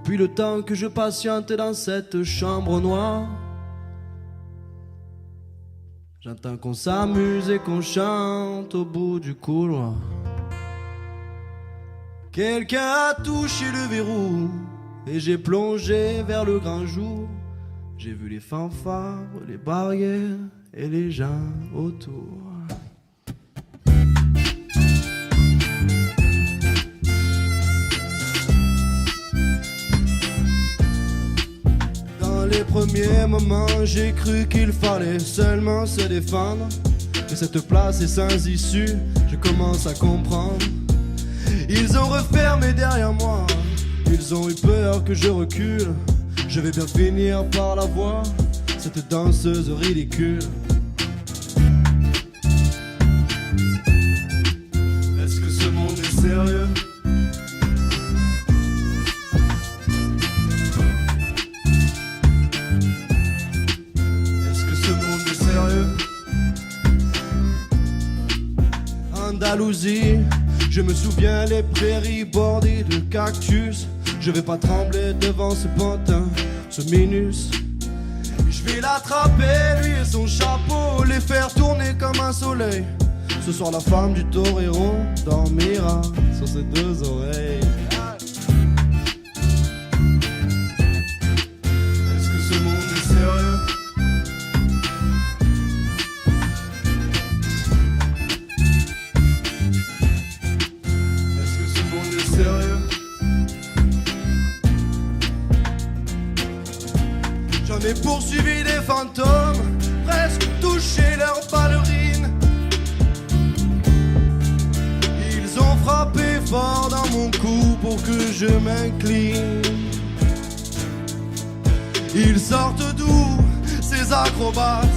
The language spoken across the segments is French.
Depuis le temps que je patiente dans cette chambre noire, j'entends qu'on s'amuse et qu'on chante au bout du couloir. Quelqu'un a touché le verrou et j'ai plongé vers le grand jour. J'ai vu les fanfares, les barrières et les gens autour. Dans les premiers moments, j'ai cru qu'il fallait seulement se défendre. Mais cette place est sans issue, je commence à comprendre. Ils ont refermé derrière moi, ils ont eu peur que je recule. Je vais bien finir par la voir, cette danseuse ridicule. Est-ce que ce monde est sérieux? Est-ce que ce monde est sérieux? Andalousie, je me souviens les prairies bordées de cactus. Je vais pas trembler devant ce pantin, ce minus. Je vais l'attraper, lui et son chapeau, les faire tourner comme un soleil. Ce soir la femme du torero dormira sur ses deux oreilles. Est-ce que ce monde est sérieux? Est-ce que ce monde est sérieux? J'en ai poursuivi des fantômes, presque touché leurs ballerines. Ils ont frappé fort dans mon cou pour que je m'incline. Ils sortent d'où, ces acrobates,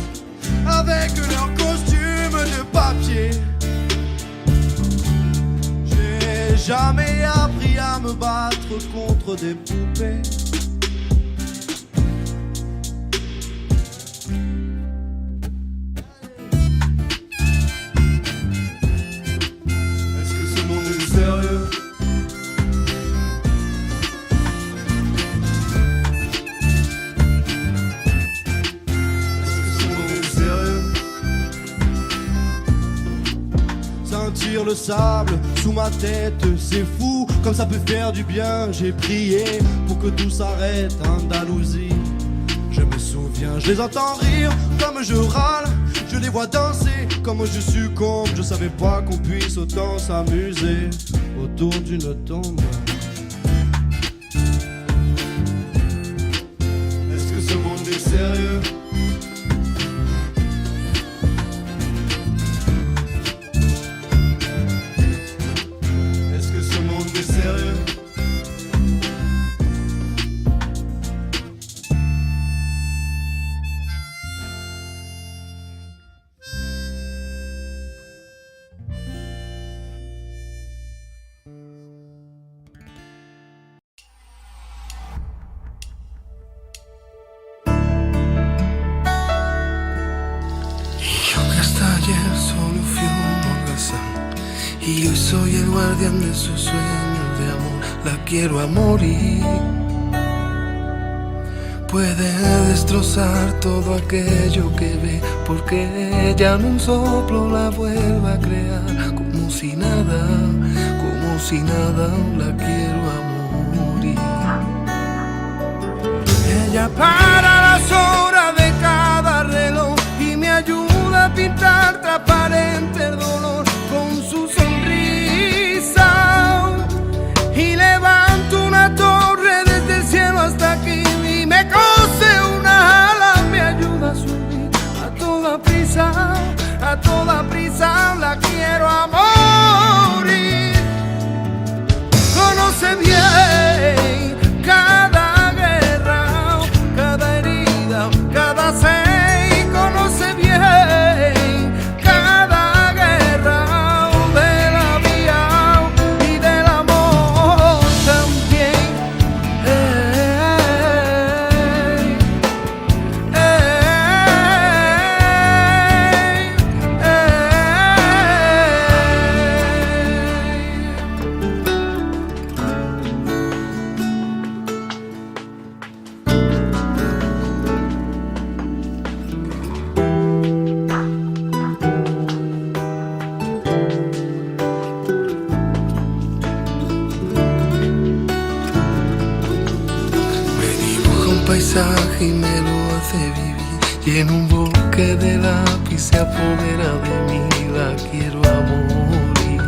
avec leurs costumes de papier. J'ai jamais appris à me battre contre des poupées. Sentir le sable sous ma tête, c'est fou, comme ça peut faire du bien. J'ai prié pour que tout s'arrête, Andalousie. Je me souviens, je les entends rire comme je râle, je les vois danser comme je succombe. Je savais pas qu'on puisse autant s'amuser autour d'une tombe. Est-ce que ce monde est sérieux? Solo fui un holgazán y hoy soy el guardián de sus sueños de amor. La quiero a morir. Puede destrozar todo aquello que ve, porque ella en un soplo la vuelve a crear. Como si nada, la quiero a morir. Ella para las horas de cada reloj y me ayuda a pintar transparente el dolor con su sonrisa. Y levanto una torre desde el cielo hasta aquí y me cose una ala, me ayuda a subir a toda prisa la quiero a morir. Conoce bien cada guerra, cada herida, cada sed. Conoce bien cada guerra, paisaje y me lo hace vivir. Y en un bosque de lápiz se apodera de mí. La quiero a morir.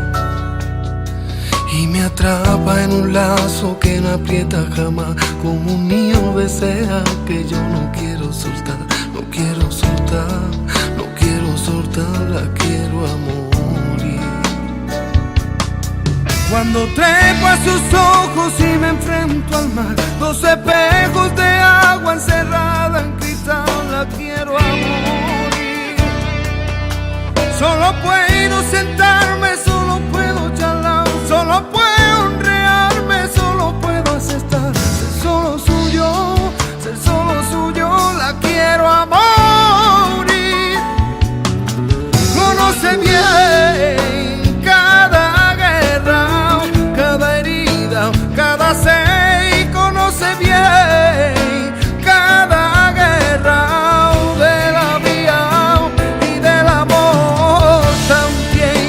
Y me atrapa en un lazo que no aprieta jamás. Como un niño desea que yo no quiero soltar. No quiero soltar, no quiero soltar. La quiero a morir. Cuando trepo a sus ojos y me enfrento al mar, 2 espejos de agua encerrada en cristal. La quiero a morir. Solo puedo sentarme, solo puedo charlar, solo puedo honrearme, solo puedo aceptar. Ser solo suyo, la quiero a morir. Conoce bien cada guerra, cada herida, cada sed. Conoce bien cada guerra de la vida y del amor también.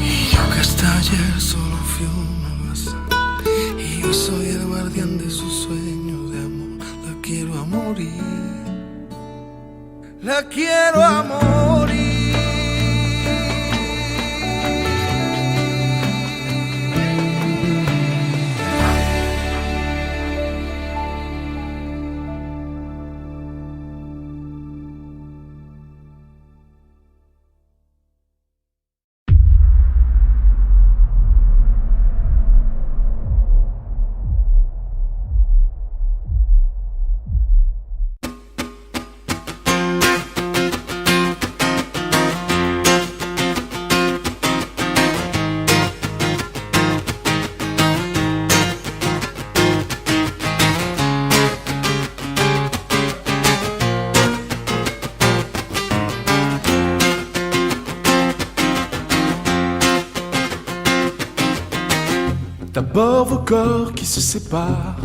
Y yo que hasta ayer solo fui una masa, y hoy soy el guardián de sus sueños de amor. La quiero a morir. La quiero a morir. D'abord vos corps qui se séparent,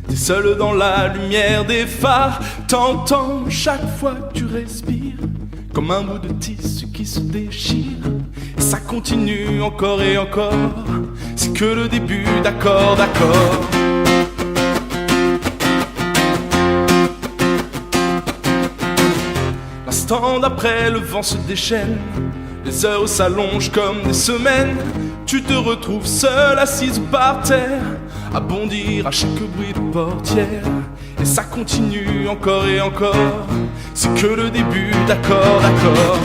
t'es seul dans la lumière des phares. T'entends chaque fois que tu respires, comme un bout de tissu qui se déchire. Et ça continue encore et encore, c'est que le début, d'accord, d'accord. L'instant d'après, le vent se déchaîne, les heures s'allongent comme des semaines. Tu te retrouves seul, assise par terre, à bondir à chaque bruit de portière. Et ça continue encore et encore, c'est que le début, d'accord, d'accord.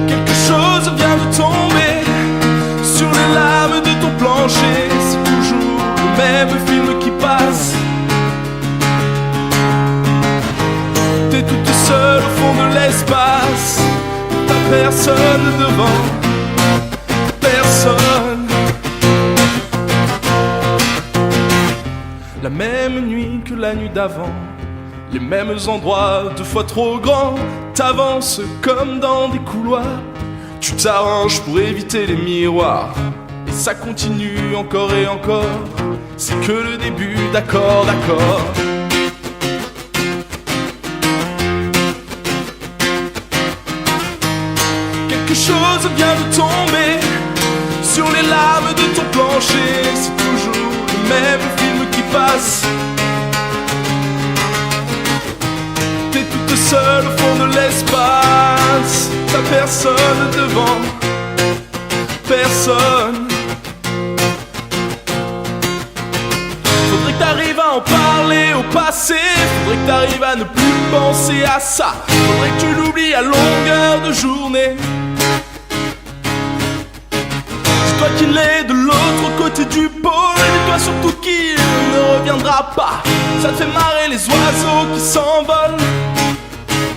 Quelque chose vient de tomber sur les lames de ton plancher. C'est toujours le même film qui passe. T'es toute seule au fond de l'espace, t'as personne devant, personne. La même nuit que la nuit d'avant, les mêmes endroits 2 fois trop grands. T'avances comme dans des couloirs, tu t'arranges pour éviter les miroirs. Et ça continue encore et encore, c'est que le début, d'accord, d'accord. Quelque chose vient de tomber sur les lames de ton plancher. C'est toujours le même film qui passe. T'es toute seule au fond de l'espace, t'as personne devant, personne. Faudrait que t'arrives à en parler au passé, faudrait que t'arrives à ne plus penser à ça. Faudrait que tu l'oublies à longueur de journée. Dis-toi qu'il est de l'autre côté du pôle, et dis-toi surtout qu'il ne reviendra pas. Ça te fait marrer les oiseaux qui s'envolent,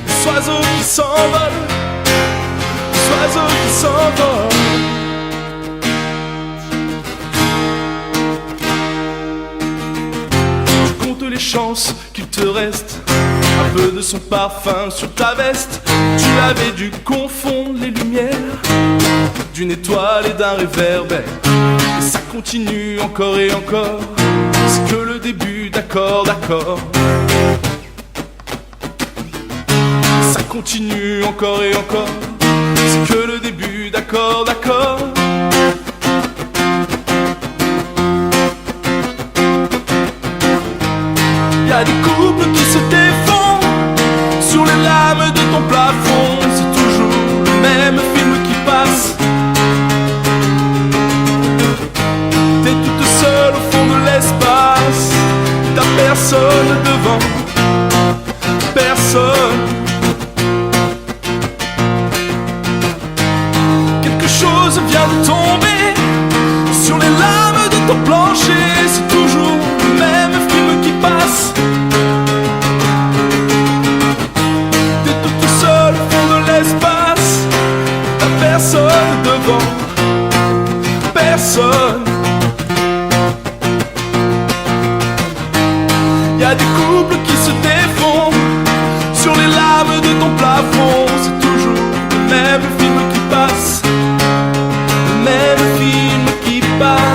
les oiseaux qui s'envolent, les oiseaux qui s'envolent. Tu comptes les chances qu'il te reste un peu de son parfum sur ta veste. Tu avais dû confondre les lumières d'une étoile et d'un réverbère. Et ça continue encore et encore, c'est que le début d'accord, d'accord. Ça continue encore et encore, c'est que le début d'accord, d'accord. Y'a des couples qui se défendent sur les lames de ton plafond. C'est toujours le même film qui passe. T'es toute seule au fond de l'espace, t'as personne devant, personne. Quelque chose vient de tomber sur les lames de ton plancher. C'est toujours le même film qui passe. T'es toute seule au fond de l'espace, t'as personne devant, personne. Y'a des couples qui se défendent sur les lames de ton plafond. C'est toujours le même film qui passe, le même film qui passe.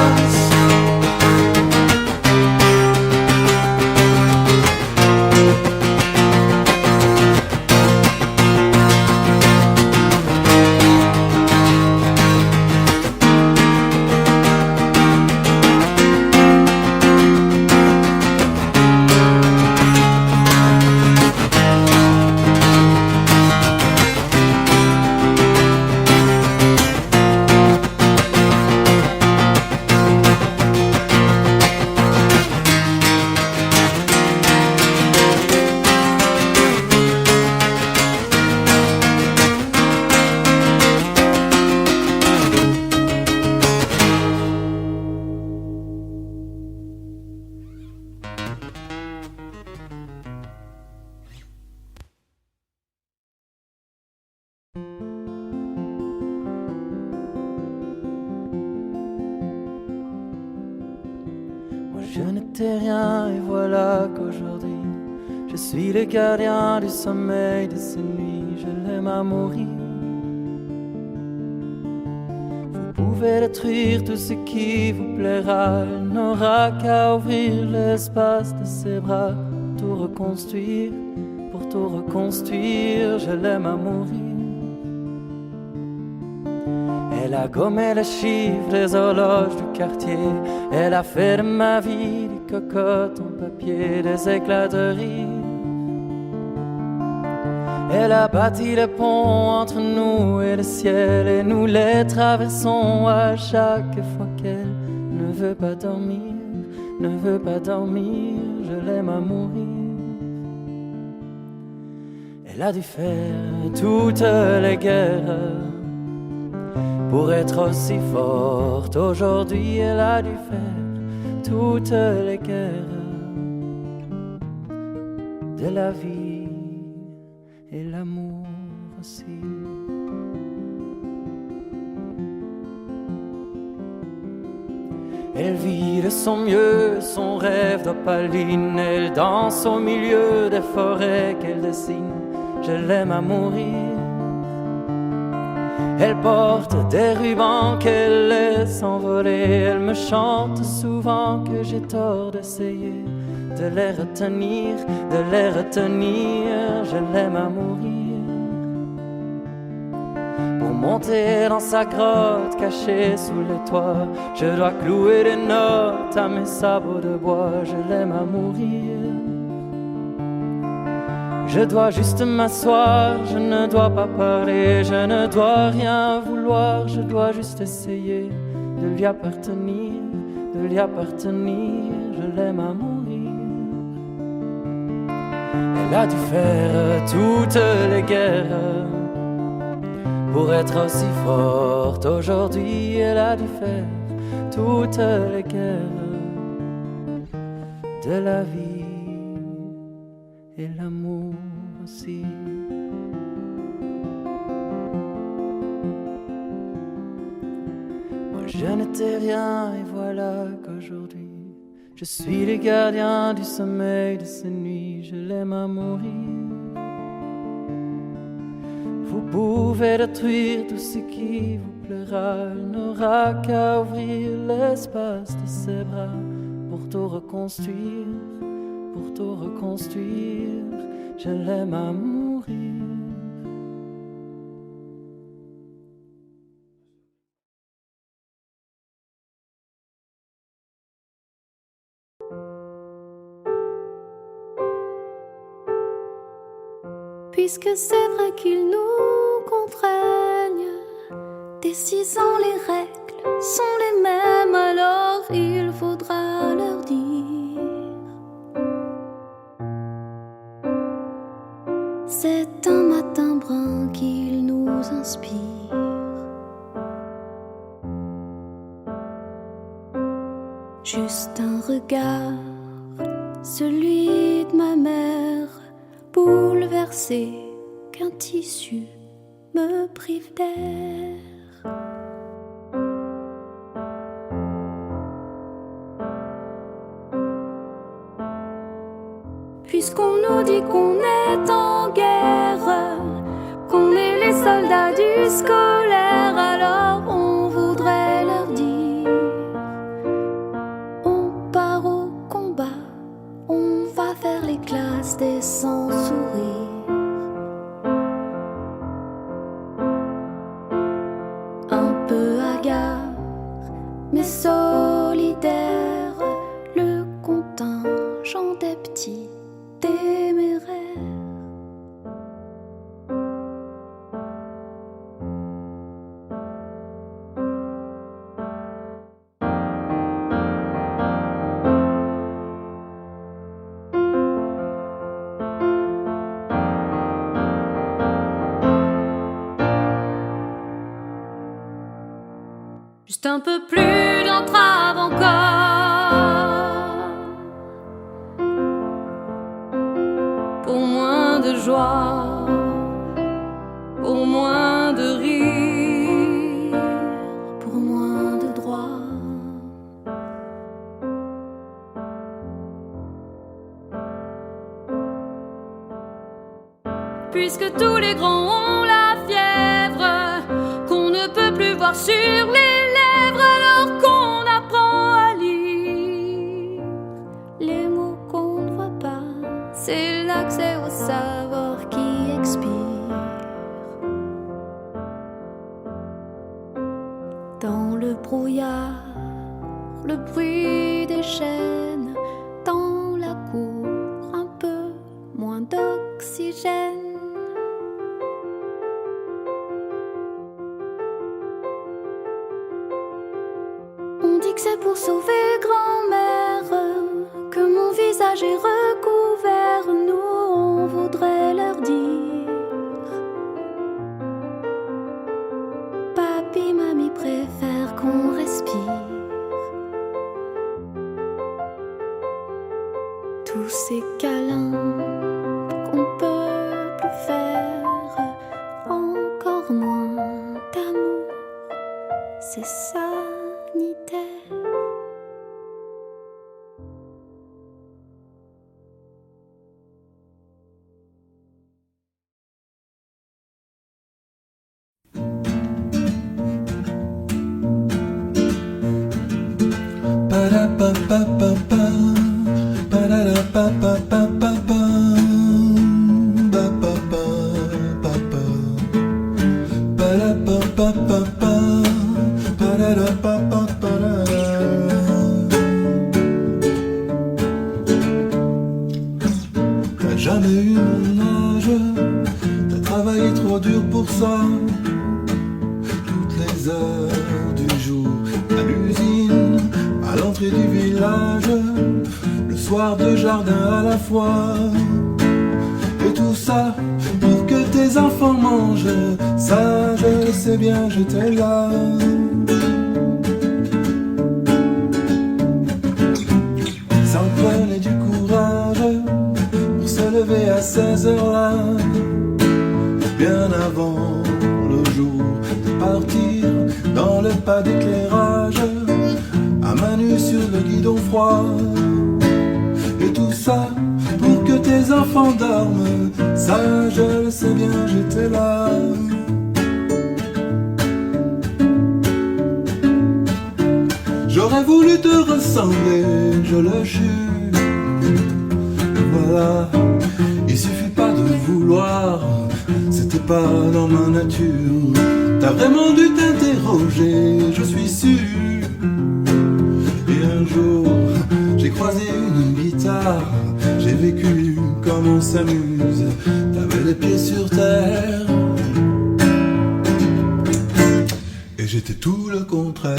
Je n'étais rien et voilà qu'aujourd'hui je suis le gardien du sommeil de ces nuits. Je l'aime à mourir. Vous pouvez détruire tout ce qui vous plaira, elle n'aura qu'à ouvrir l'espace de ses bras pour tout reconstruire, pour tout reconstruire. Je l'aime à mourir. Elle a gommé les chiffres des horloges du quartier. Elle a fait de ma vie des cocottes en papier, des éclats de rire. Elle a bâti le pont entre nous et le ciel, et nous les traversons à chaque fois qu'elle ne veut pas dormir, ne veut pas dormir. Je l'aime à mourir. Elle a dû faire toutes les guerres pour être aussi forte. Aujourd'hui, elle a dû faire toutes les guerres de la vie et l'amour aussi. Elle vit de son mieux son rêve d'opaline. Elle danse au milieu des forêts qu'elle dessine. Je l'aime à mourir. Elle porte des rubans qu'elle laisse envoler. Elle me chante souvent que j'ai tort d'essayer de les retenir, de les retenir. Je l'aime à mourir. Pour monter dans sa grotte cachée sous les toits, je dois clouer des notes à mes sabots de bois. Je l'aime à mourir. Je dois juste m'asseoir, je ne dois pas parler, je ne dois rien vouloir, je dois juste essayer de lui appartenir, de lui appartenir. Je l'aime à mourir. Elle a dû faire toutes les guerres pour être aussi forte. Aujourd'hui, elle a dû faire toutes les guerres de la vie et l'amour aussi. Moi je n'étais rien et voilà qu'aujourd'hui je suis le gardien du sommeil de ces nuits. Je l'aime à mourir. Vous pouvez détruire tout ce qui vous plaira. Il n'aura qu'à ouvrir l'espace de ses bras pour tout reconstruire, pour tout reconstruire. Je l'aime à mourir. Puisque c'est vrai qu'ils nous contraignent, décisant les règles sont les mêmes, alors il faudra leur dire. C'est un matin brun qu'ils nous inspirent. Juste un regard, celui de ma mère, bouleversé qu'un tissu me prive d'air. Puisqu'on nous dit qu'on est en guerre, qu'on est les soldats du scolaire, alors on voudrait leur dire: on part au combat, on va faire les classes des sans-sourire. Un peu hagard, mais solidaire, le contingent des petits téméraires. Juste un peu plus d'entrave encore, pour moins de joie, pour moins de rire, pour moins de droit. Puisque tous les grands ont la fièvre, qu'on ne peut plus voir sur les lèvres, alors qu'on apprend à lire les mots qu'on ne voit pas. C'est l'accès au savoir qui expire. Dans le brouillard, le bruit des chaînes, dans la cour, un peu moins d'oxygène. On dit que c'est pour sauver grand-mère que mon visage est recouvert. Nous, on voudrait leur dire: papi, mamie préfèrent qu'on respire. Tous ces câlins qu'on peut plus faire, encore moins d'amour, c'est sanitaire. T'as jamais eu mon âge, t'as travaillé trop dur pour ça. Toutes les heures du jour, à l'usine, à l'entrée du village, le soir de jardin à la fois. Et tout ça pour que tes enfants mangent. Ça je le sais bien, j'étais là. Ça en prenait du courage pour se lever à ces heures-là, bien avant le jour de partir dans le pas d'éclairage, à main nue sur le guidon froid. Et tout ça pour que tes enfants dorment. Ça je le sais bien, j'étais là. J'aurais voulu te ressembler, je le jure. Voilà, il suffit pas de vouloir, c'était pas dans ma nature. T'as vraiment dû t'interroger, je suis sûr. Et un jour, j'ai croisé une guitare, j'ai vécu comme on s'amuse. T'avais les pieds sur terre, et j'étais tout le contraire.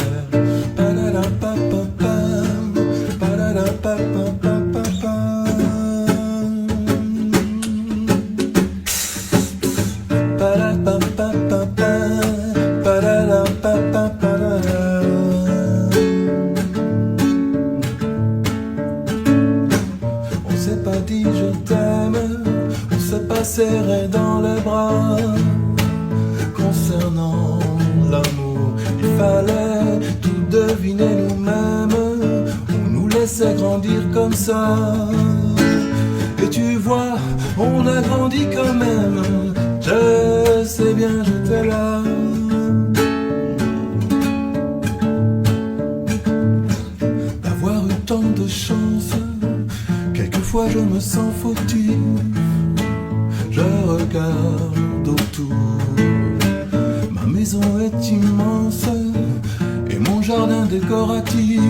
On s'est pas dit je t'aime, on s'est pas serré dans les bras. Concernant l'amour, il fallait tout deviner nous-mêmes. On nous laissait grandir comme ça. Et tu vois, on a grandi quand même. Je sais bien, j'étais là. D'avoir eu tant de chance, quelquefois je me sens fautif. Je regarde autour, ma maison est immense et mon jardin décoratif.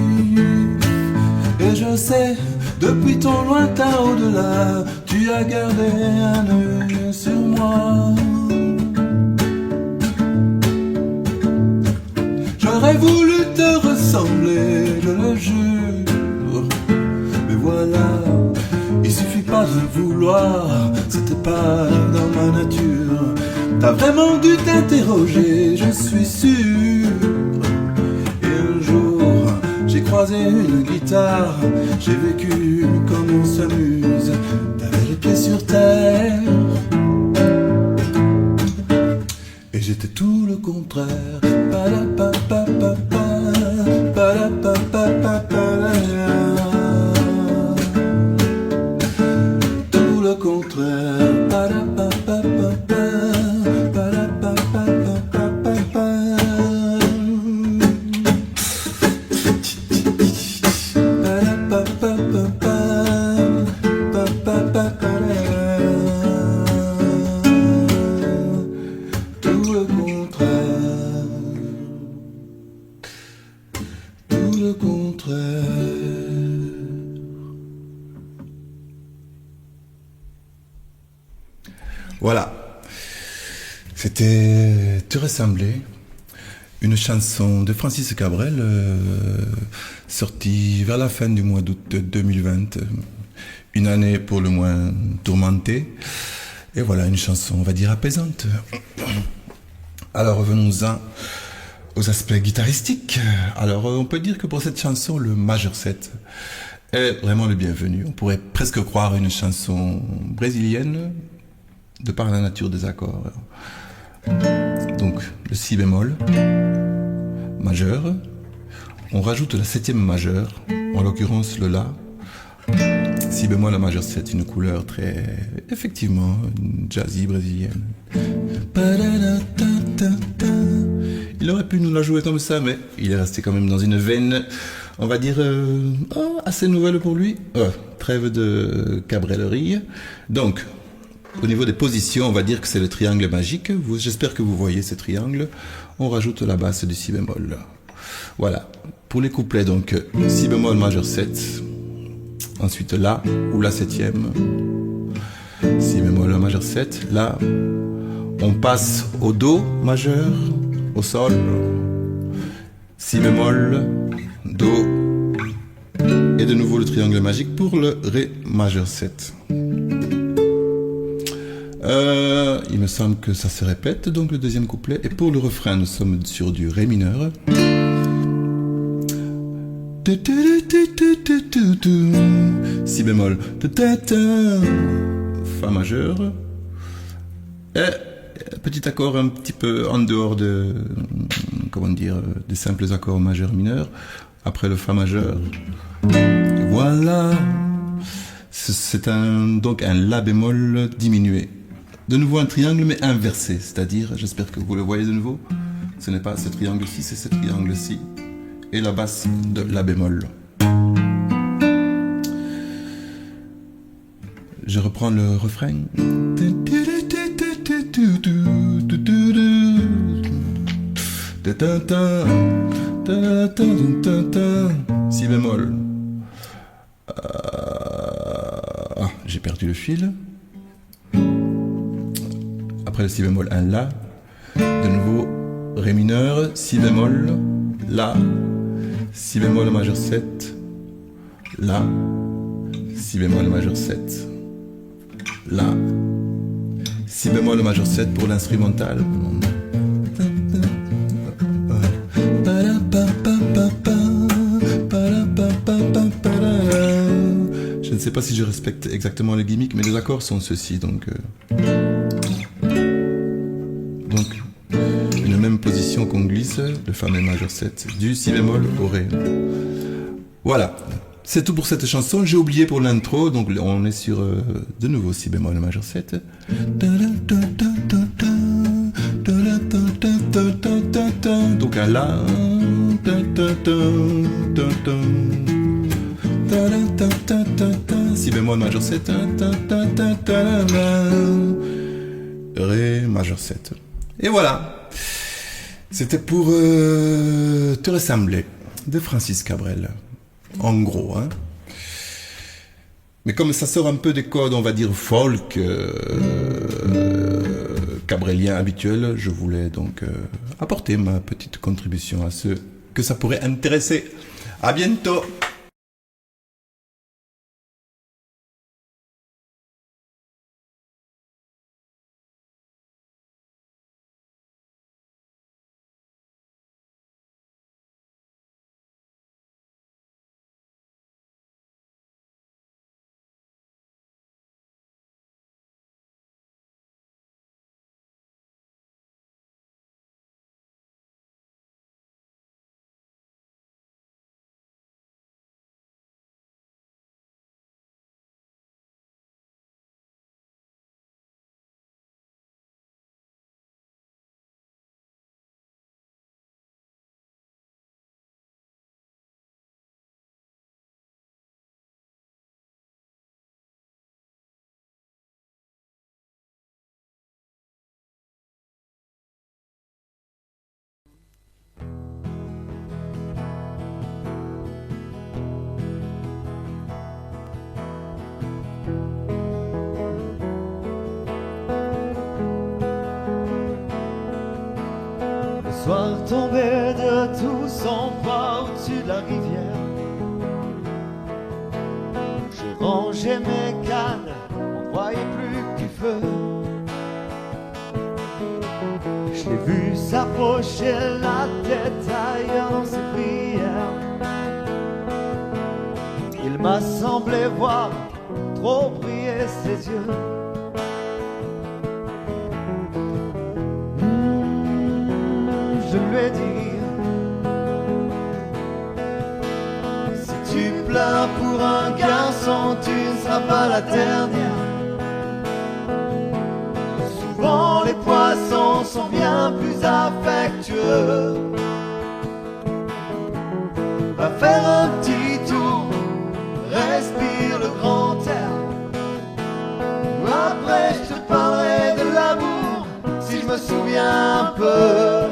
Et je sais, depuis ton lointain au-delà, tu as gardé un œil sur moi. J'aurais voulu te ressembler, je le jure. Mais voilà, il suffit pas de vouloir, c'était pas dans ma nature. T'as vraiment dû t'interroger, je suis sûr. Et un jour, j'ai croisé une guitare, j'ai vécu comme on s'amuse. T'avais les pieds sur terre, et j'étais tout le contraire. Tout le contraire. Voilà, c'était Te ressembler, une chanson de Francis Cabrel, sortie vers la fin du mois d'août 2020, une année pour le moins tourmentée, et voilà, une chanson, on va dire, apaisante. Alors revenons-en aux aspects guitaristiques. Alors on peut dire que pour cette chanson, le majeur 7 est vraiment le bienvenu. On pourrait presque croire une chanson brésilienne, de par la nature des accords. Donc le si bémol majeur, on rajoute la septième majeure, en l'occurrence le la. Si bémol à majeur 7, une couleur très, effectivement, jazzy brésilienne. Il aurait pu nous la jouer comme ça, mais il est resté quand même dans une veine, on va dire, assez nouvelle pour lui. Trêve de cabrellerie. Donc, au niveau des positions, on va dire que c'est le triangle magique. J'espère que vous voyez ce triangle. On rajoute la basse du si bémol. Voilà. Pour les couplets, donc, si bémol majeur 7. Ensuite, la ou la septième. Si bémol majeur 7. Là, on passe au do majeur, au sol. Si bémol, do. Et de nouveau le triangle magique pour le ré majeur 7. Il me semble que ça se répète, donc le deuxième couplet. Et pour le refrain, nous sommes sur du ré mineur. Si bémol, fa majeur. Et petit accord un petit peu en dehors de, comment dire, des simples accords majeurs mineurs. Après le fa majeur. Et voilà. C'est donc un la bémol diminué. De nouveau un triangle mais inversé, c'est-à-dire, j'espère que vous le voyez de nouveau, ce n'est pas ce triangle-ci, c'est ce triangle-ci. et la basse de la bémol. Je reprends le refrain. Si bémol. J'ai perdu le fil. Après le si bémol, un la. De nouveau, ré mineur, si bémol, la. Si bémol majeur 7, la. Si bémol majeur 7, la. Si bémol majeur 7 pour l'instrumental. Je ne sais pas si je respecte exactement le gimmick, mais les accords sont ceux-ci, donc une même position qu'on glisse, le fameux majeur 7, du si bémol au ré. Voilà, c'est tout pour cette chanson. J'ai oublié pour l'intro, donc on est sur de nouveau si bémol majeur 7. Donc un la. Si bémol majeur 7, ré majeur 7. Et voilà, c'était pour te ressembler de Francis Cabrel, en gros, hein. Mais comme ça sort un peu des codes, on va dire folk, cabrelien habituel, je voulais donc apporter ma petite contribution à ceux que ça pourrait intéresser. À bientôt. Soir tombé de tout son poids au-dessus de la rivière, je rangeais mes cannes, on voyait plus du feu. Je l'ai vu s'approcher la tête ailleurs dans ses prières. Il m'a semblé voir trop briller ses yeux. Je lui ai dit, si tu pleures pour un garçon, tu ne seras pas la dernière. Souvent les poissons sont bien plus affectueux. Va faire un petit tour, respire le grand air. Après je te parlerai de l'amour, si je me souviens un peu.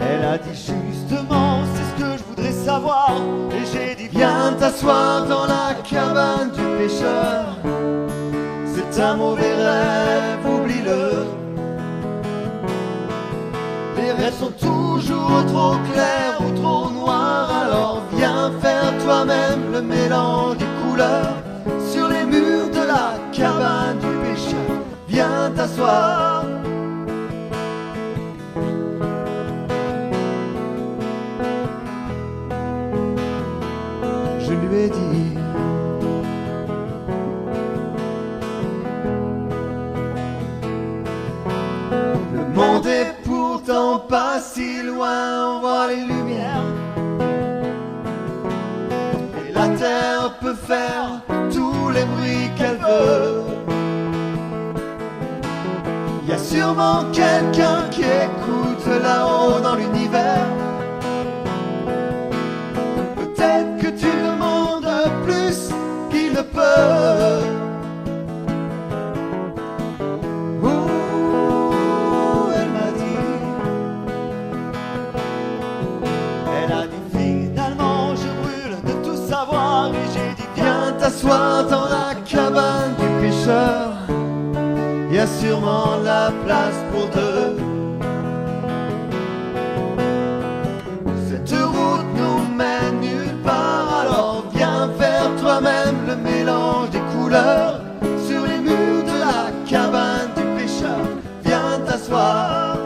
Elle a dit justement, c'est ce que je voudrais savoir. Et j'ai dit viens t'asseoir dans la cabane du pêcheur. C'est un mauvais rêve, oublie-le. Les rêves sont toujours trop clairs ou trop noirs. Alors viens faire toi-même le mélange des couleurs. Sur les murs de la cabane du pêcheur, viens t'asseoir. Je lui ai dit, le monde est pourtant pas si loin, on voit les lumières. Et la terre peut faire tous les bruits qu'elle veut. sûrement quelqu'un qui écoute là-haut dans l'univers. Peut-être que tu demandes plus qu'il ne peut. Elle m'a dit, elle a dit finalement je brûle de tout savoir. Et j'ai dit viens t'asseoir dans la cabane du pêcheur. Y a sûrement la place pour deux. Cette route nous mène nulle part. Alors viens faire toi-même le mélange des couleurs sur les murs de la cabane du pêcheur. Viens t'asseoir.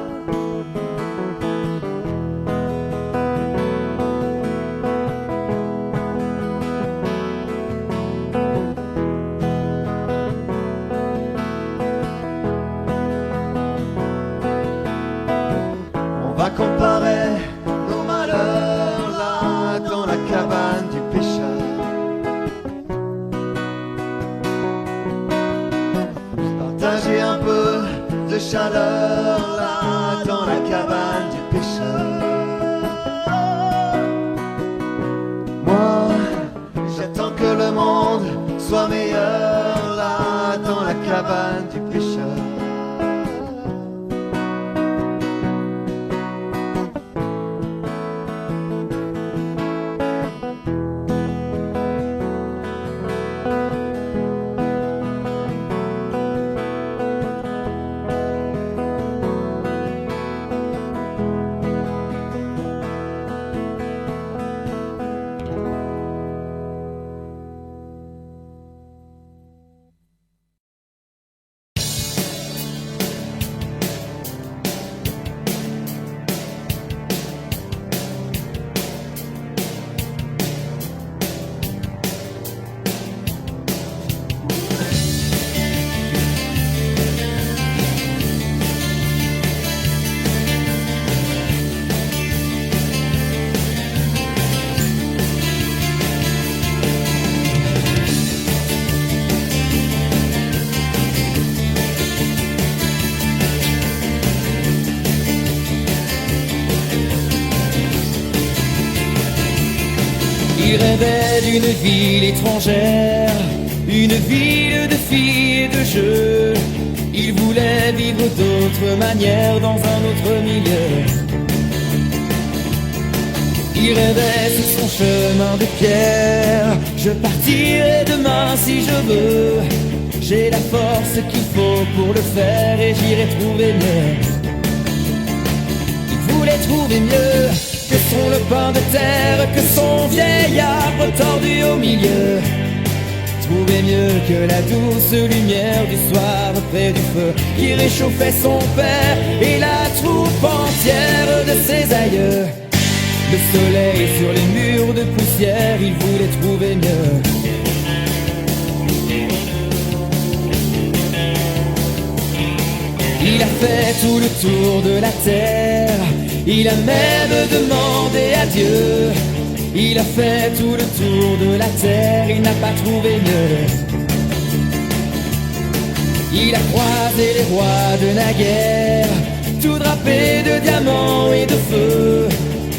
On va comparer nos malheurs là dans la cabane du pêcheur. Partager un peu de chaleur là dans la cabane du pêcheur. Moi, j'attends que le monde soit meilleur là dans la cabane du pêcheur. Il rêvait d'une ville étrangère, une ville de filles et de jeux. Il voulait vivre d'autres manières dans un autre milieu. Il rêvait sur son chemin de pierre. Je partirai demain si je veux. J'ai la force qu'il faut pour le faire et j'irai trouver mieux. Il voulait trouver mieux que son lopin de terre, que son vieil arbre tordu au milieu. Trouver mieux que la douce lumière du soir près du feu qui réchauffait son père et la troupe entière de ses aïeux. Le soleil sur les murs de poussière, il voulait trouver mieux. Il a fait tout le tour de la terre, il a même demandé à Dieu. Il a fait tout le tour de la terre, il n'a pas trouvé mieux. Il a croisé les rois de naguère, tout drapés de diamants et de feu.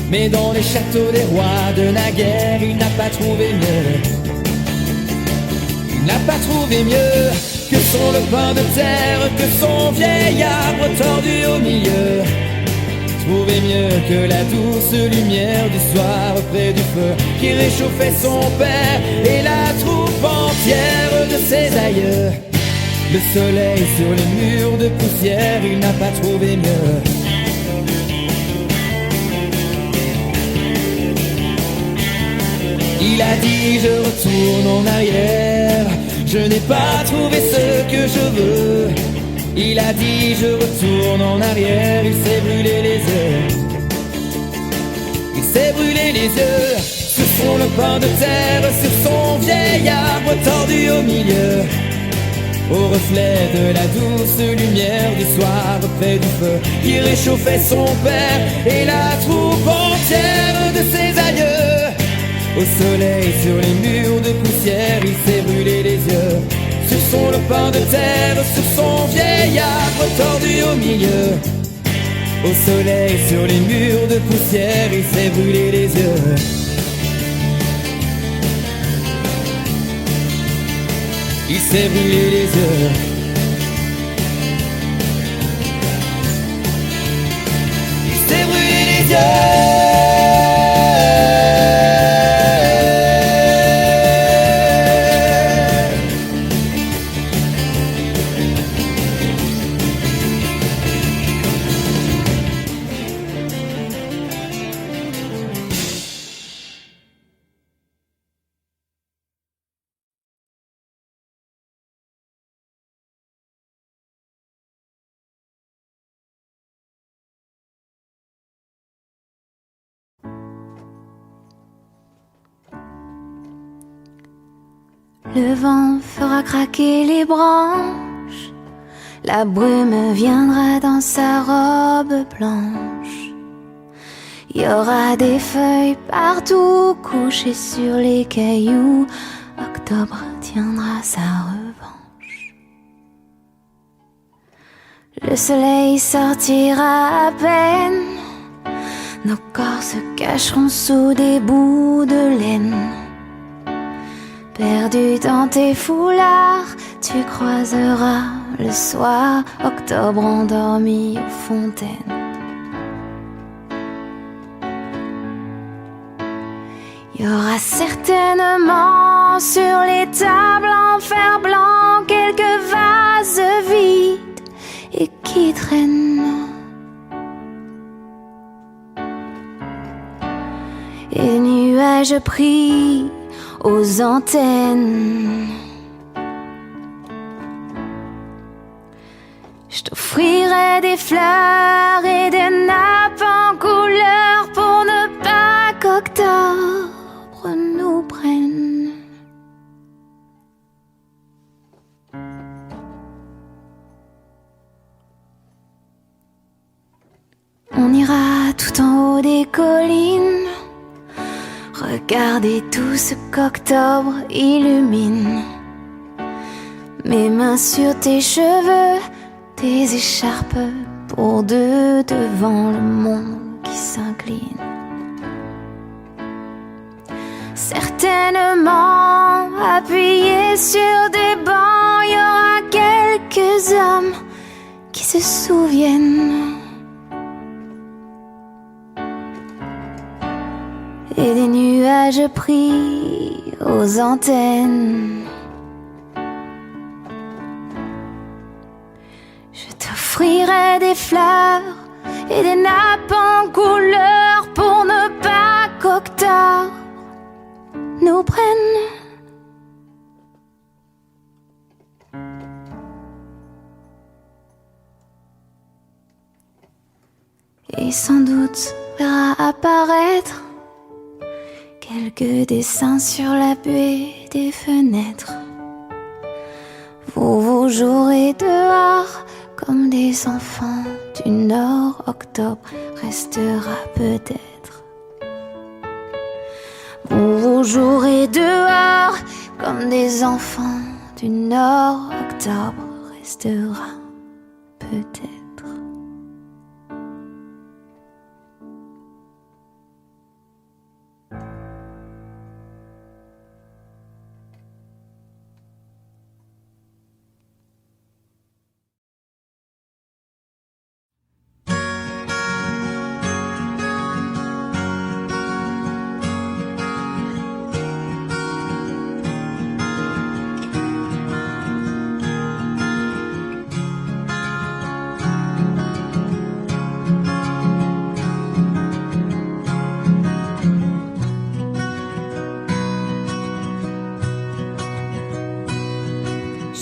Mais dans les châteaux des rois de naguère, il n'a pas trouvé mieux. Il n'a pas trouvé mieux que son lopin de terre, que son vieil arbre tordu au milieu. Trouver mieux que la douce lumière du soir près du feu qui réchauffait son père et la troupe entière de ses aïeux. Le soleil sur les murs de poussière, il n'a pas trouvé mieux. Il a dit je retourne en arrière, je n'ai pas trouvé ce que je veux. Il a dit je retourne en arrière, il s'est brûlé les yeux. Il s'est brûlé les yeux sur son lopin de terre, sur son vieil arbre tordu au milieu. Au reflet de la douce lumière du soir près du feu qui réchauffait son père et la troupe entière de ses aïeux. Au soleil sur les murs de poussière, il s'est brûlé les yeux sur son lopin de terre sur son vieil arbre tordu au milieu. Au soleil, sur les murs de poussière, il s'est brûlé les yeux. Il s'est brûlé les yeux. Il s'est brûlé les yeux. Le vent fera craquer les branches, la brume viendra dans sa robe blanche. Il y aura des feuilles partout couchées sur les cailloux. Octobre tiendra sa revanche. Le soleil sortira à peine, nos corps se cacheront sous des bouts de laine. Perdu dans tes foulards, tu croiseras le soir Octobre endormi aux fontaines. Il y aura certainement sur les tables en fer blanc quelques vases vides et qui traînent. Et nuages pris aux antennes. Je t'offrirai des fleurs et des nappes en couleur pour ne pas qu'octobre nous prenne. On ira tout en haut des collines, regardez tout ce qu'octobre illumine. Mes mains sur tes cheveux, tes écharpes pour deux devant le monde qui s'incline. Certainement appuyés sur des bancs, il y aura quelques hommes qui se souviennent. Et des nuages pris aux antennes. Je t'offrirai des fleurs et des nappes en couleur pour ne pas qu'octobre nous prenne. Et sans doute verra apparaître quelques dessins sur la buée des fenêtres. Vous jouerez dehors comme des enfants du Nord. Octobre restera peut-être. Vous jouerez dehors comme des enfants du Nord. Octobre restera peut-être.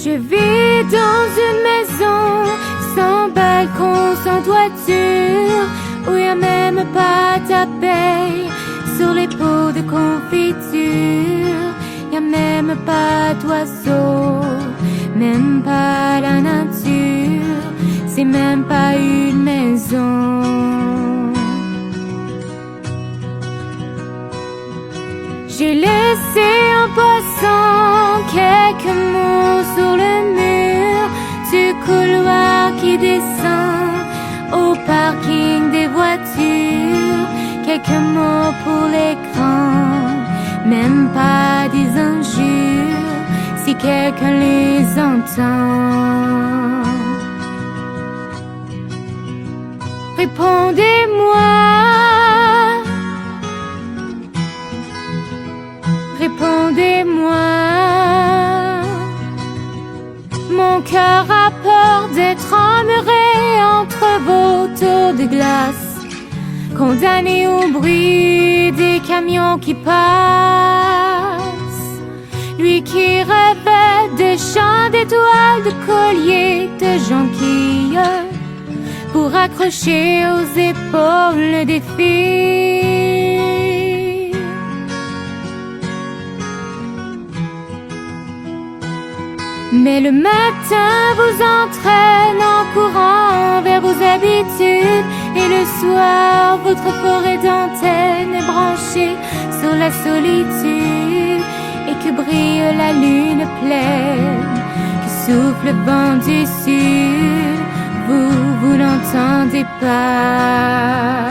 Je vis dans une maison sans balcon, sans toiture, où y a même pas d'abeilles sur les pots de confiture. Y a même pas d'oiseaux, même pas la nature, c'est même pas une maison. J'ai laissé un poisson, quelques mots sur le Répondez-moi, répondez-moi. Mon cœur a peur d'être emmuré entre vos tours de glace, condamné au bruit des camions qui passent. Lui qui rêvait de chants d'étoiles, de colliers, de jonquilles, pour accrocher aux épaules des filles. Mais le matin vous entraîne en courant vers vos habitudes, et le soir votre forêt d'antenne est branchée sur la solitude, et que brille la lune pleine, que souffle le vent du sud. Vous n'entendez pas.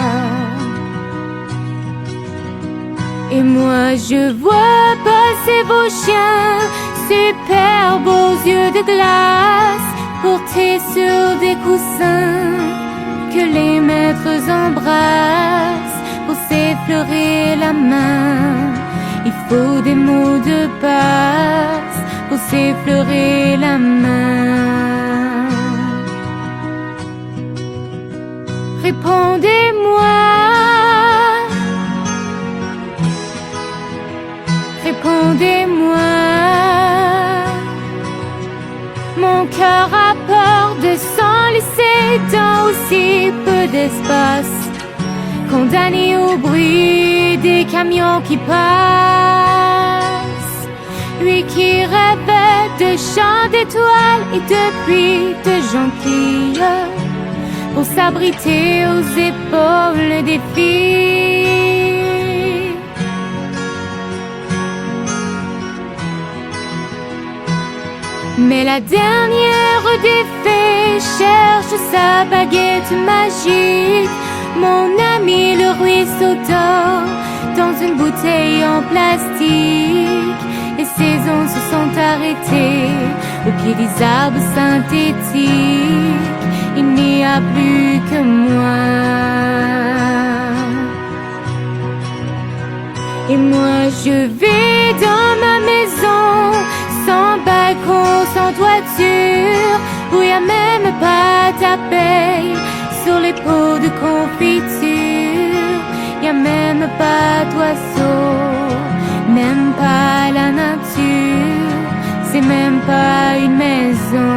Et moi je vois passer vos chiens, superbes aux yeux de glace, portés sur des coussins que les maîtres embrassent. Pour s'effleurer la main, il faut des mots de passe. Pour s'effleurer la main. Répondez-moi, répondez-moi. Mon cœur a peur de s'enlacer dans aussi peu d'espace, condamné au bruit des camions qui passent. Lui qui rêvait de chants d'étoiles et de pluie de jonquilles, pour s'abriter aux épaules des filles. Mais la dernière des fées cherche sa baguette magique. Mon ami le ruisseau d'or dans une bouteille en plastique. Les saisons se sont arrêtées au pied des arbres synthétiques. Il n'y a plus que moi. Et moi je vais dans ma maison, sans balcon, sans toiture, où y a même pas ta paye sur les pots de confiture. Y a même pas d'oiseau, même pas la nature, c'est même pas une maison.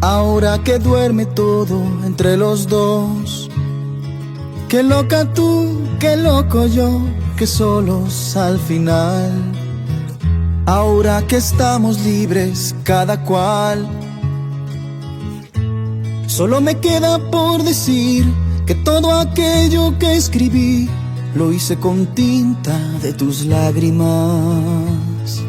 Ahora que duerme todo entre los dos. Qué loca tú, qué loco yo, que solos al final. Ahora que estamos libres cada cual. Solo me queda por decir que todo aquello que escribí lo hice con tinta de tus lágrimas.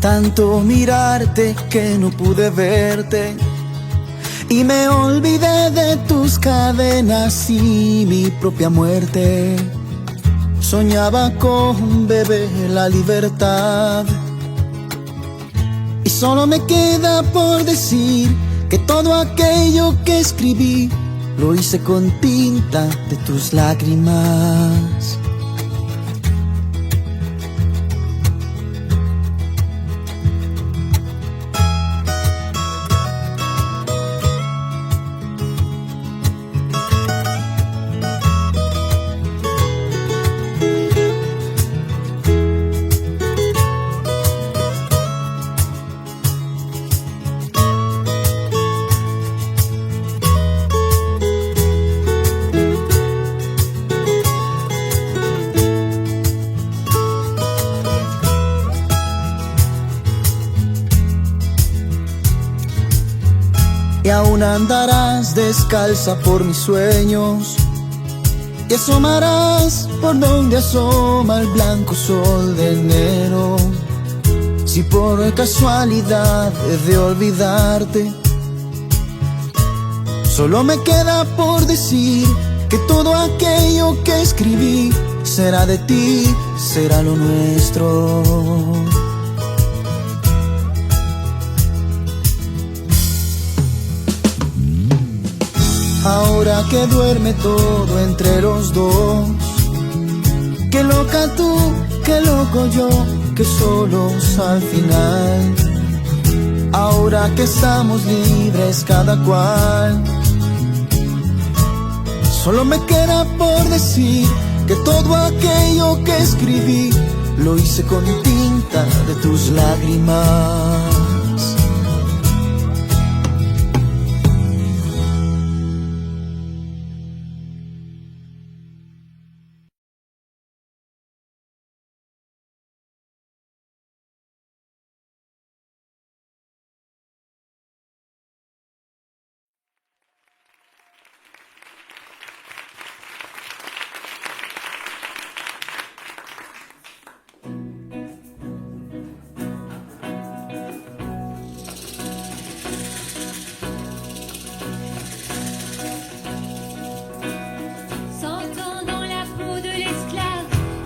Tanto mirarte que no pude verte y me olvidé de tus cadenas y mi propia muerte. Soñaba con un bebé la libertad y solo me queda por decir que todo aquello que escribí lo hice con tinta de tus lágrimas. Y aún andarás descalza por mis sueños y asomarás por donde asoma el blanco sol de enero. Si por casualidad he de olvidarte, solo me queda por decir que todo aquello que escribí será de ti, será lo nuestro. Ahora que duerme todo entre los dos. Qué loca tú, qué loco yo, que solos al final. Ahora que estamos libres cada cual. Solo me queda por decir que todo aquello que escribí lo hice con tinta de tus lágrimas.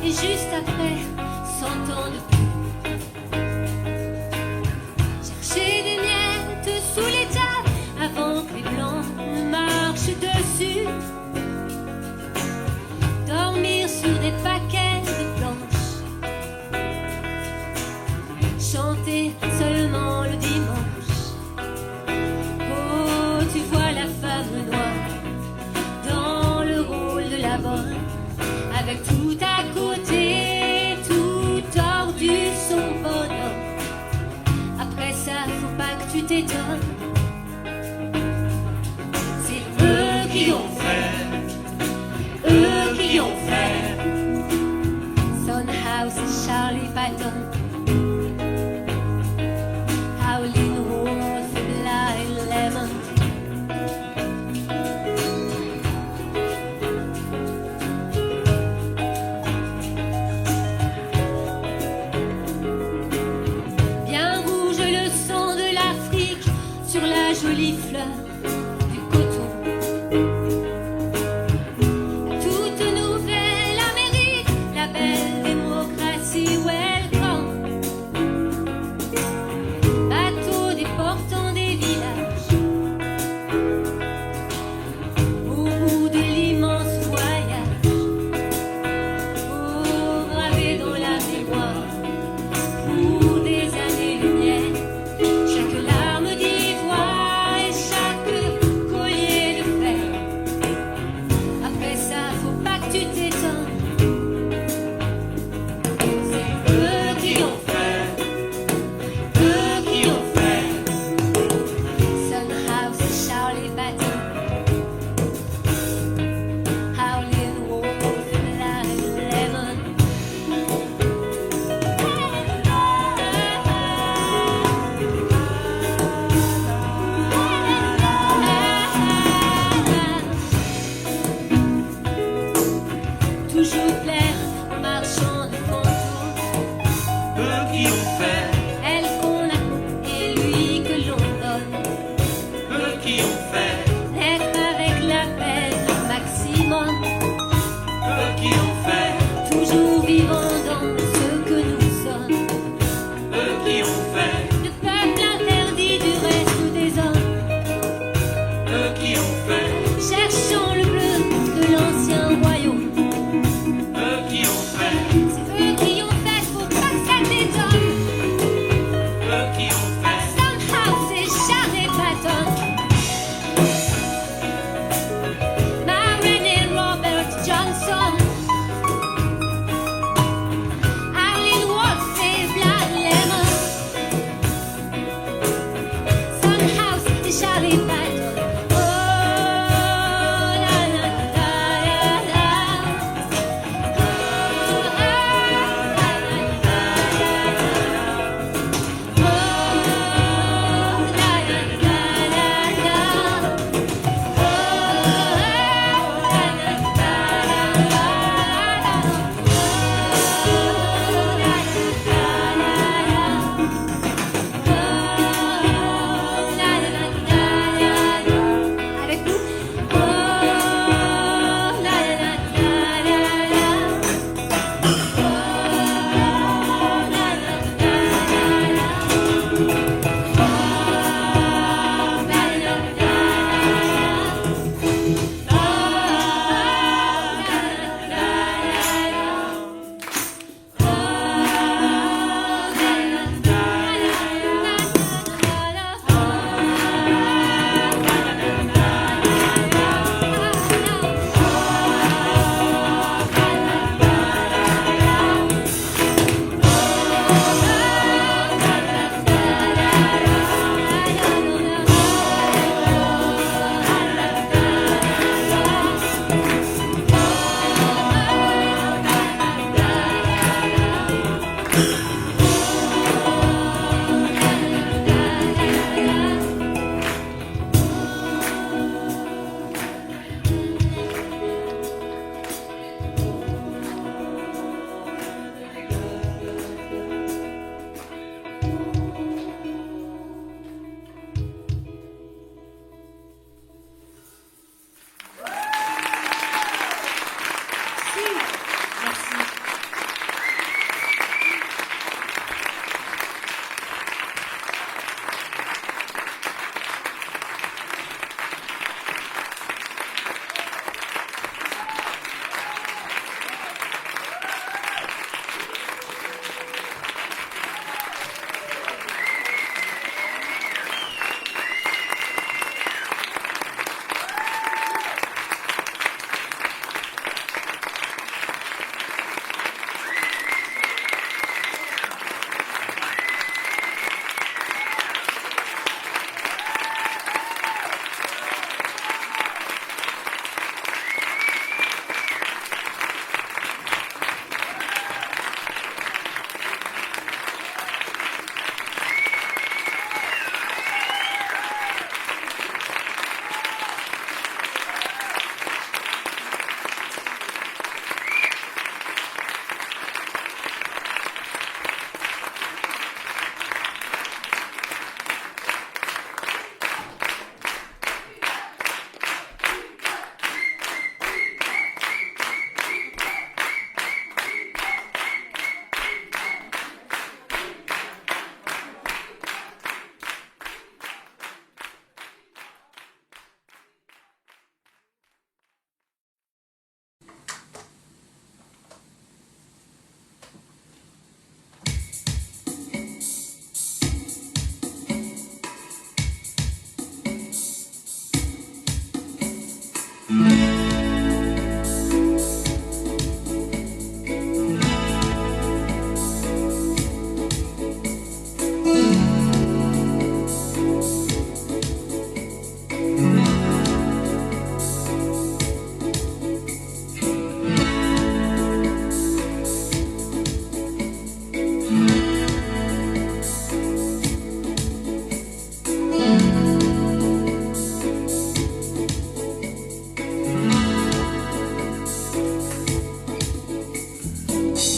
Juste après, 100 ans de pluie. Chercher des miettes sous les tables avant que les blancs ne marchent dessus. Dormir sur des paquets de planches. Chanter seulement le dimanche. Oh, tu vois la femme noire dans le rôle de la bonne, avec tout à côté, tout tordu son bonhomme. Après ça, faut pas que tu t'étonnes. C'est eux qui ont fait, eux qui ont fait Son House et Charlie Patton, Howlin' Wolf et Blind Lemon. Jolie fleur du coton. Toute nouvelle Amérique, la belle démocratie, welcome.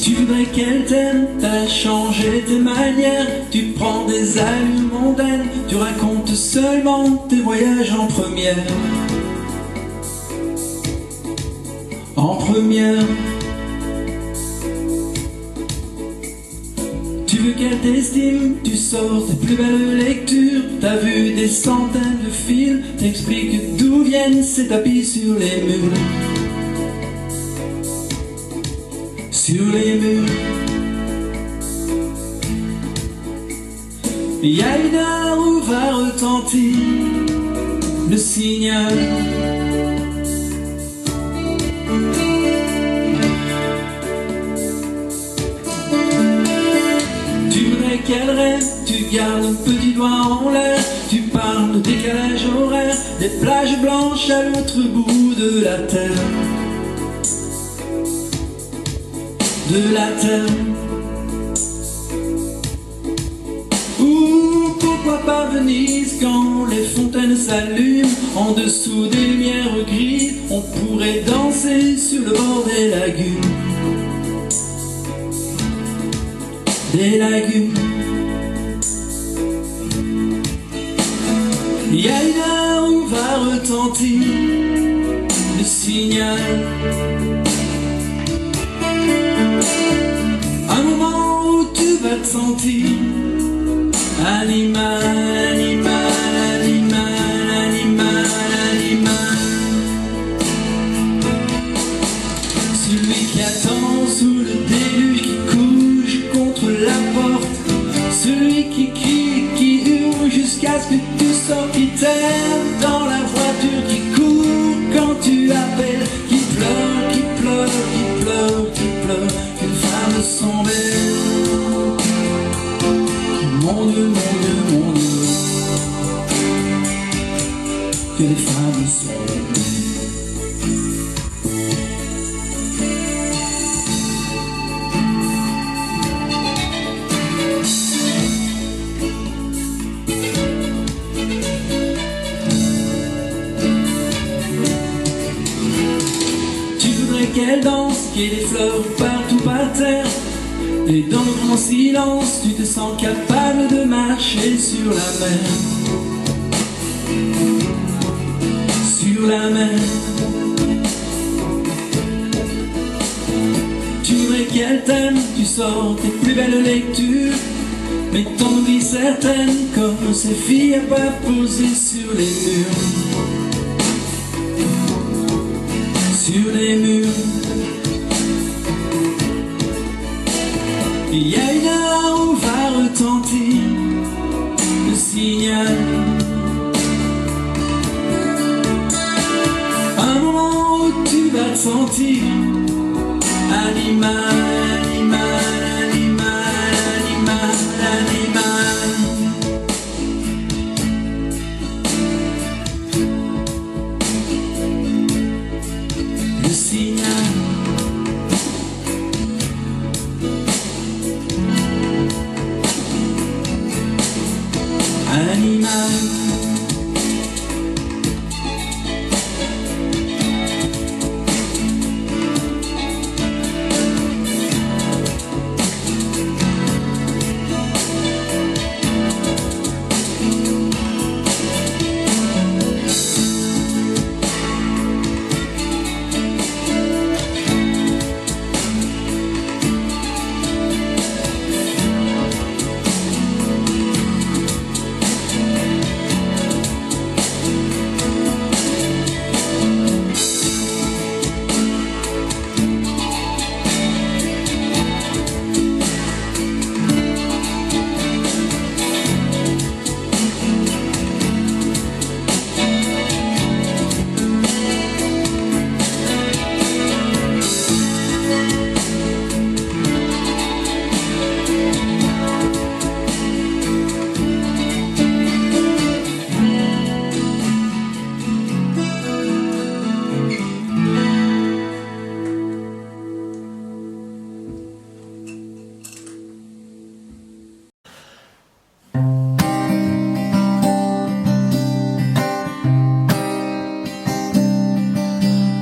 Tu voudrais qu'elle t'aime, t'as changé tes manières. Tu prends des allures mondaines, tu racontes seulement tes voyages en première. En première. Tu veux qu'elle t'estime, tu sors tes plus belles lectures. T'as vu des centaines de films, t'expliques d'où viennent ces tapis sur les murs. Sur les murs. Il y a une heure où va retentir le signal. Tu voudrais qu'elle rêve, tu gardes un petit doigt en l'air. Tu parles de décalage horaire, des plages blanches à l'autre bout de la terre. De la terre. Ou pourquoi pas Venise quand les fontaines s'allument. En dessous des lumières grises, on pourrait danser sur le bord des lagunes. Des lagunes. Il y a une heure où va retentir le signal. Un moment où tu vas te sentir animal, animal, animal, animal, animal. Celui qui attend sous le déluge, qui couche contre la porte. Celui qui crie, qui hurle jusqu'à ce que tu sortes, qui t'aime dans la voiture, qui court quand tu appelles, qui pleure, qui pleure, qui pleure, qui pleure. Une femme sont belles. Mon Dieu, mon Dieu, mon Dieu. Que les femmes sont belles. Qu'elle danse, qu'il y ait des fleurs partout par terre. Et dans le grand silence, tu te sens capable de marcher sur la mer. Sur la mer. Tu voudrais qu'elle t'aime, tu sors tes plus belles lectures. Mais t'en oublies certaines, comme ces filles à pas poser sur les murs. Sur les murs. Il y a une heure où va retentir le signal. Un moment où tu vas te sentir animal, animal, animal, animal, animal. Le signal. Animal.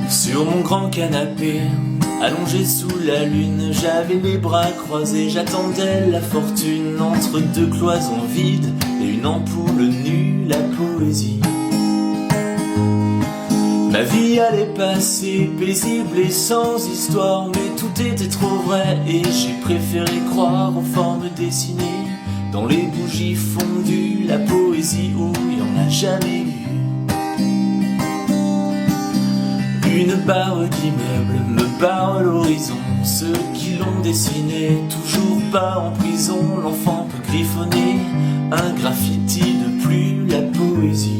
Sur mon grand canapé, Allongé sous la lune, j'avais les bras croisés, j'attendais la fortune entre deux cloisons vides et une ampoule nue, la poésie. Ma vie allait passer paisible et sans histoire, mais tout était trop vrai et j'ai préféré croire aux formes dessinées dans les bougies fondues, la poésie où il n'y en a jamais eu. Une barre d'immeuble me barre l'horizon, ceux qui l'ont dessiné, toujours pas en prison, l'enfant peut griffonner, un graffiti de plus, la poésie.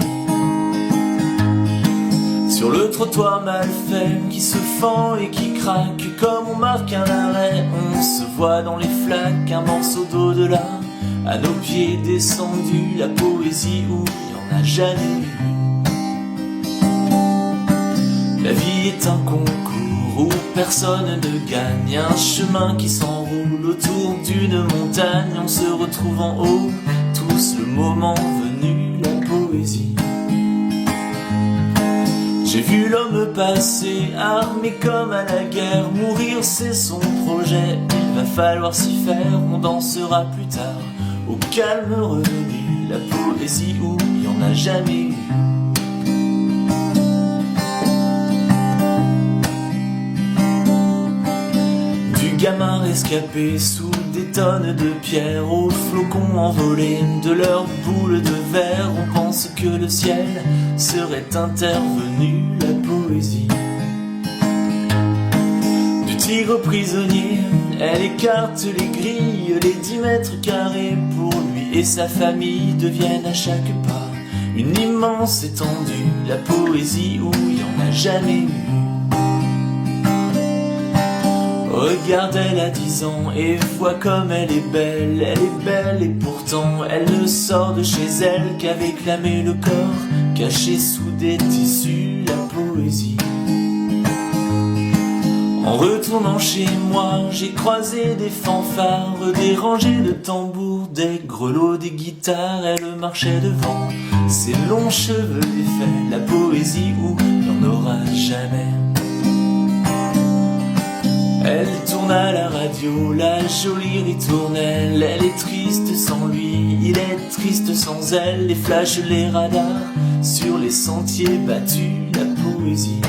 Sur le trottoir mal fait, qui se fend et qui craque, comme on marque un arrêt, on se voit dans les flaques, un morceau d'au-delà, à nos pieds descendus, la poésie où il n'y en a jamais eu. La vie est un concours où personne ne gagne, un chemin qui s'enroule autour d'une montagne, on se retrouve en haut, tous le moment venu, la poésie. J'ai vu l'homme passer, armé comme à la guerre, mourir c'est son projet, il va falloir s'y faire, on dansera plus tard, au calme revenu, la poésie où il n'y en a jamais eu. Gamins rescapés sous des tonnes de pierres, aux flocons envolés de leurs boules de verre, on pense que le ciel serait intervenu, la poésie. Du tigre prisonnier, elle écarte les grilles, les 10 mètres carrés pour lui et sa famille deviennent à chaque pas une immense étendue, la poésie où il n'y en a jamais eu. Regarde, elle a 10 ans et vois comme elle est belle et pourtant elle ne sort de chez elle qu'avec l'âme et le corps cachés sous des tissus, la poésie. En retournant chez moi, j'ai croisé des fanfares, des rangées de tambours, des grelots, des guitares, elle marchait devant, ses longs cheveux défaits, la poésie où il n'y en aura jamais. Elle tourne à la radio, la jolie ritournelle, elle est triste sans lui, il est triste sans elle, les flashs, les radars, sur les sentiers battus, la poésie.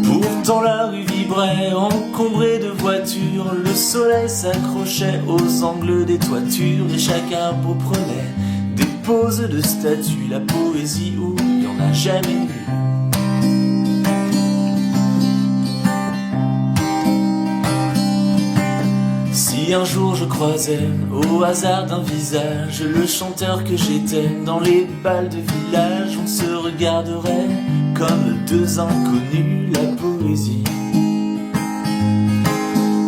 Pourtant la rue vibrait, encombrée de voitures, le soleil s'accrochait aux angles des toitures, et chaque arbre prenait des poses de statues, la poésie où il n'y en a jamais eu. Si un jour je croisais au hasard d'un visage le chanteur que j'étais dans les bals de village, on se regarderait comme deux inconnus, la poésie.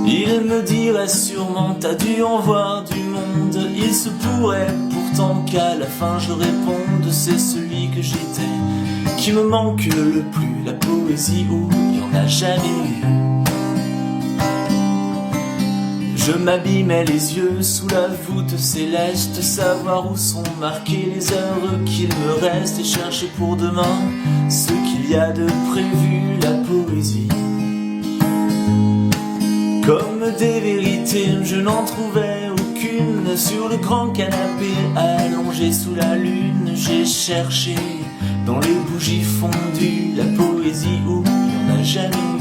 Il me dirait sûrement t'as dû en voir du monde, il se pourrait pourtant qu'à la fin je réponde c'est celui que j'étais qui me manque le plus, la poésie où il n'y en a jamais eu. Je m'abîmais les yeux sous la voûte céleste, savoir où sont marquées les heures qu'il me reste et chercher pour demain ce qu'il y a de prévu, la poésie. Comme des vérités, je n'en trouvais aucune sur le grand canapé allongé sous la lune. J'ai cherché dans les bougies fondues la poésie où il n'y en a jamais eu.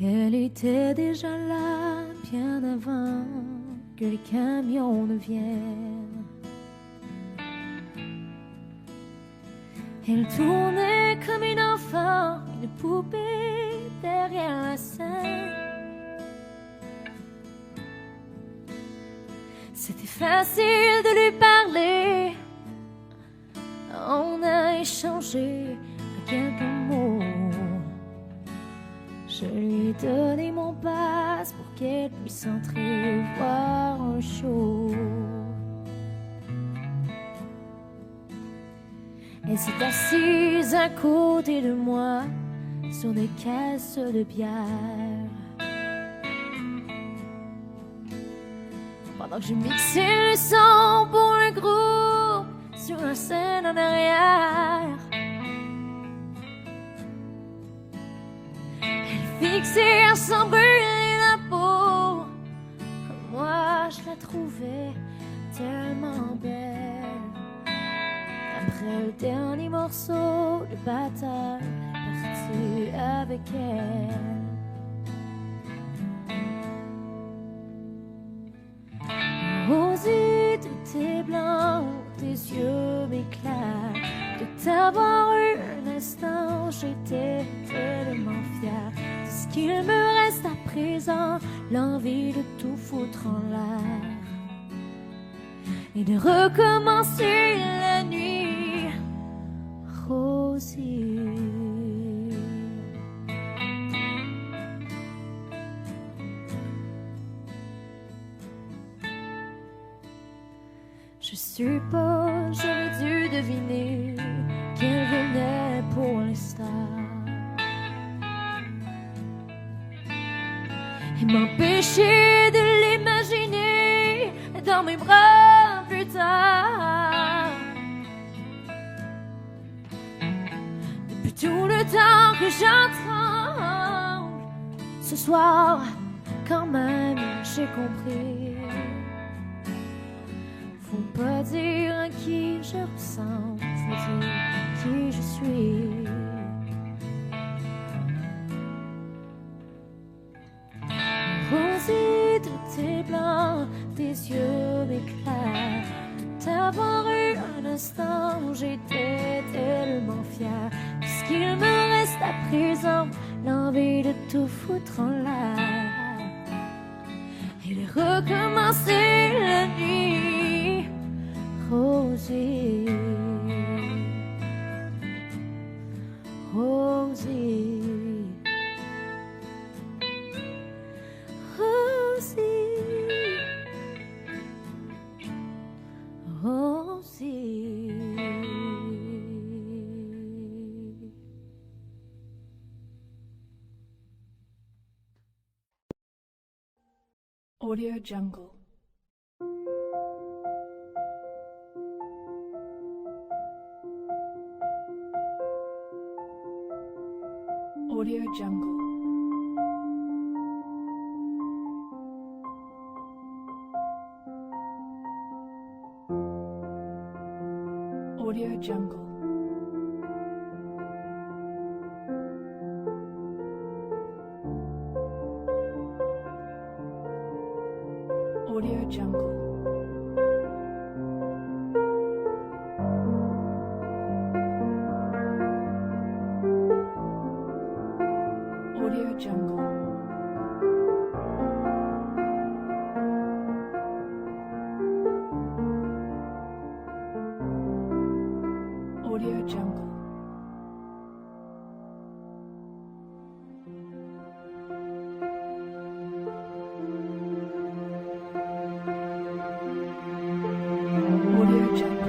Elle était déjà là bien avant que les camions ne viennent. Elle tournait comme une enfant, une poupée derrière la scène. C'était facile de lui parler échanger quelques mots. Je lui ai donné mon passe pour qu'elle puisse entrer voir un show. Elle s'est assise à côté de moi sur des caisses de bière. Pendant que je mixais le son pour le groupe sur la scène en arrière, elle fixait à s'en brûler la peau. Moi je la trouvais tellement belle. Après le dernier morceau de bataille, parti avec elle. Rosie, tout est blanc, tes yeux m'éclairent. De t'avoir eu un instant, j'étais tellement fière. De ce qu'il me reste à présent, l'envie de tout foutre en l'air et de recommencer la nuit, Rosie. Je suppose j'aurais dû deviner qu'elle venait pour les stars et m'empêcher de l'imaginer dans mes bras plus tard. Depuis tout le temps que j'attends, ce soir quand même j'ai compris. Faut pas dire à qui je ressemble, faut dire qui je suis. Rosie, tout est blanc, tes yeux m'éclairent. De t'avoir eu un instant, j'étais tellement fière. Puisqu'il me reste à présent l'envie de tout foutre en l'air et de recommencer la nuit, Rosie, Rosie, Rosie, Rosie. Audio Jungle. Audio Jungle. Audio Jungle. Audio Jungle. Audio Jungle. Audio Jungle.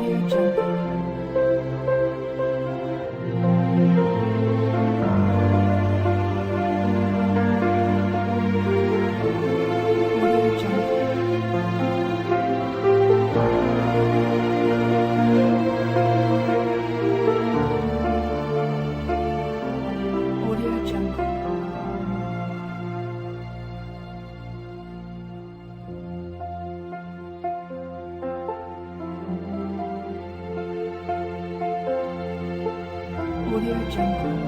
Audio Jungle. Audio Jungle.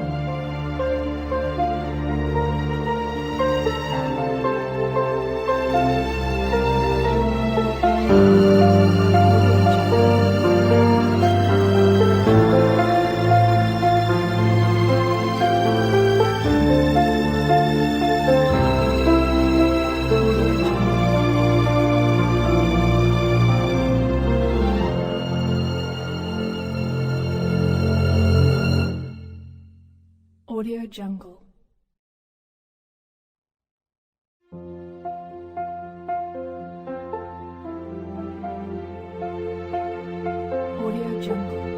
Audio Jungle. Audio Jungle.